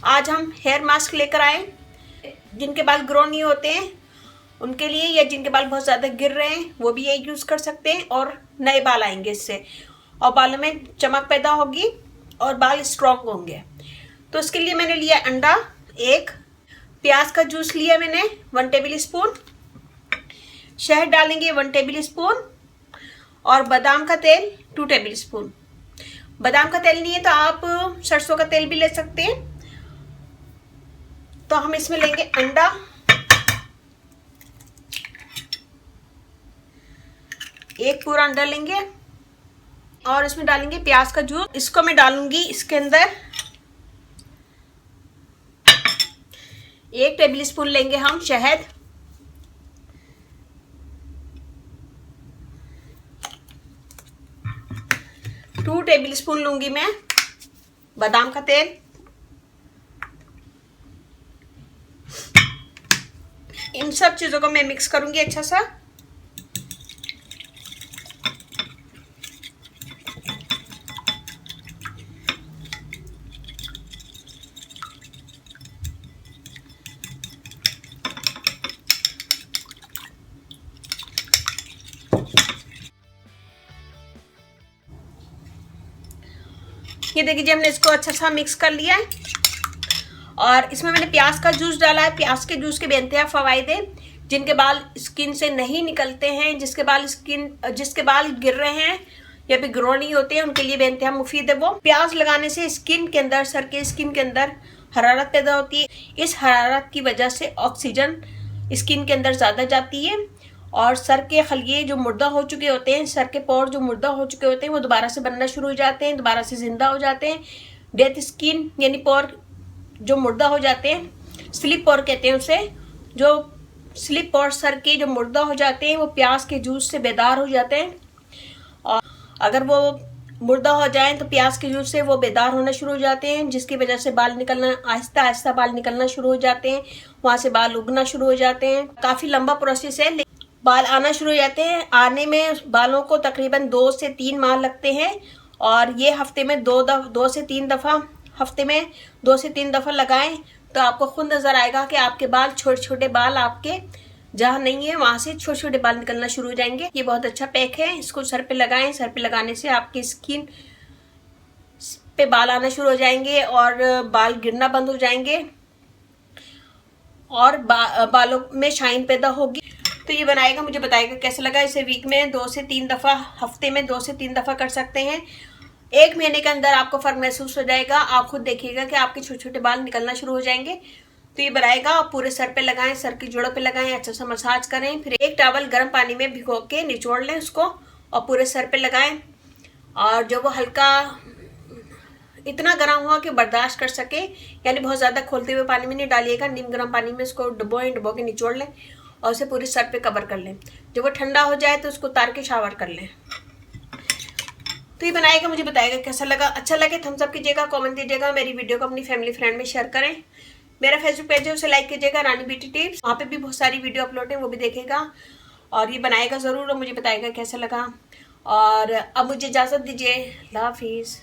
आज हम hair mask लेकर आए, जिनके बाल ग्रो नहीं होते हैं उनके लिए, या जिनके बाल बहुत ज़्यादा गिर रहे हैं वो भी ये यूज़ कर सकते हैं और नए बाल आएंगे इससे, और बालों में चमक पैदा होगी और बाल स्ट्रॉन्ग होंगे। तो इसके लिए मैंने लिया अंडा 1, प्याज का जूस लिया मैंने 1 टेबल स्पून, शहद डालेंगे 1 टेबल स्पून, और बादाम का तेल 2 टेबल स्पून। बादाम का तेल नहीं है तो आप सरसों का तेल भी ले सकते हैं। तो हम इसमें लेंगे अंडा, एक पूरा अंडा लेंगे, और इसमें डालेंगे प्याज का जूस। इसको मैं डालूंगी इसके अंदर 1 टेबल स्पून लेंगे हम शहद, टू टेबल स्पून लूंगी मैं बादाम का तेल, इन सब चीजों को मैं मिक्स करूंगी अच्छा सा। ये देखिए हमने इसको अच्छा सा मिक्स कर लिया है, और इसमें मैंने प्याज का जूस डाला है। प्याज के जूस के बेनतहा फवायदे, जिनके बाल स्किन से नहीं निकलते हैं, जिसके बाल गिर रहे हैं या फिर ग्रो नहीं होते हैं, उनके लिए बेनतहा मुफीद है वो। प्याज लगाने से स्किन के अंदर, सर के स्किन के अंदर हरारत पैदा होती है। इस हरारत की वजह से ऑक्सीजन स्किन के अंदर ज़्यादा जाती है, और सर के खलिए जो मुर्दा हो चुके होते हैं, सर के पोर जो मुर्दा हो चुके होते हैं, वो दोबारा से बनना शुरू हो जाते हैं, दोबारा से जिंदा हो जाते हैं। डेथ स्किन यानी पोर जो मुर्दा हो जाते हैं, स्लिप पोर कहते हैं उसे, जो स्लिप पोर सर के जो मुर्दा हो जाते हैं वो प्याज के जूस से बेदार हो जाते हैं। और अगर वो मुर्दा हो जाए तो प्याज के जूस से वो बेदार होना शुरू हो जाते हैं, जिसकी वजह से बाल निकलना, आहिस्ता आहिस्ता बाल निकलना शुरू हो जाते हैं, वहाँ से बाल उगना शुरू हो जाते हैं। काफ़ी लंबा प्रोसेस है, बाल आना शुरू हो जाते हैं। आने में बालों को तकरीबन 2 से 3 माह लगते हैं, और ये हफ्ते में 2 से 3 दफ़ा, हफ्ते में 2 से 3 दफ़ा लगाएं तो आपको खुद नज़र आएगा कि आपके बाल, छोटे छोटे बाल, आपके जहाँ नहीं है वहाँ से छोटे छोटे बाल निकलना शुरू हो जाएंगे। ये बहुत अच्छा पैक है, इसको सर पे लगाएं। सर पे लगाने से आपकी स्किन पे बाल आना शुरू हो जाएंगे और बाल गिरना बंद हो जाएंगे, और बालों में शाइन पैदा होगी। तो ये बनाएगा, मुझे बताएगा कैसा लगा। इसे वीक में 2 से 3 दफ़ा, हफ्ते में 2 से 3 दफ़ा कर सकते हैं। 1 महीने के अंदर आपको फ़र्क महसूस हो जाएगा। आप खुद देखिएगा कि आपके छोटे छोटे बाल निकलना शुरू हो जाएंगे। तो ये बनाएगा, आप पूरे सर पे लगाएं, सर की जोड़ों पे लगाएं, अच्छा सा मसाज करें, फिर एक टॉवल गर्म पानी में भिगो के निचोड़ लें उसको, और पूरे सर पे लगाएं। और जब वो हल्का इतना गर्म हुआ कि बर्दाश्त कर सके, यानी बहुत ज़्यादा खोलते हुए पानी में नहीं डालिएगा, नीम गर्म पानी में इसको डुबो के निचोड़ लें और उसे पूरे सर पे कवर कर लें। जब वो ठंडा हो जाए तो उसको उतार के शावर कर लें। तो ये बनाएगा, मुझे बताएगा कैसा लगा। अच्छा लगे थम्स अप कीजिएगा, कमेंट दीजिएगा, मेरी वीडियो को अपनी फैमिली फ्रेंड में शेयर करें। मेरा फेसबुक पेज है उसे लाइक कीजिएगा, रानी ब्यूटी टिप्स, वहाँ पे भी बहुत सारी वीडियो अपलोड है, वो भी देखेगा। और ये बनाएगा ज़रूर और मुझे बताएगा कैसा लगा। और अब मुझे इजाज़त दीजिए, अल्लाह हाफिज़।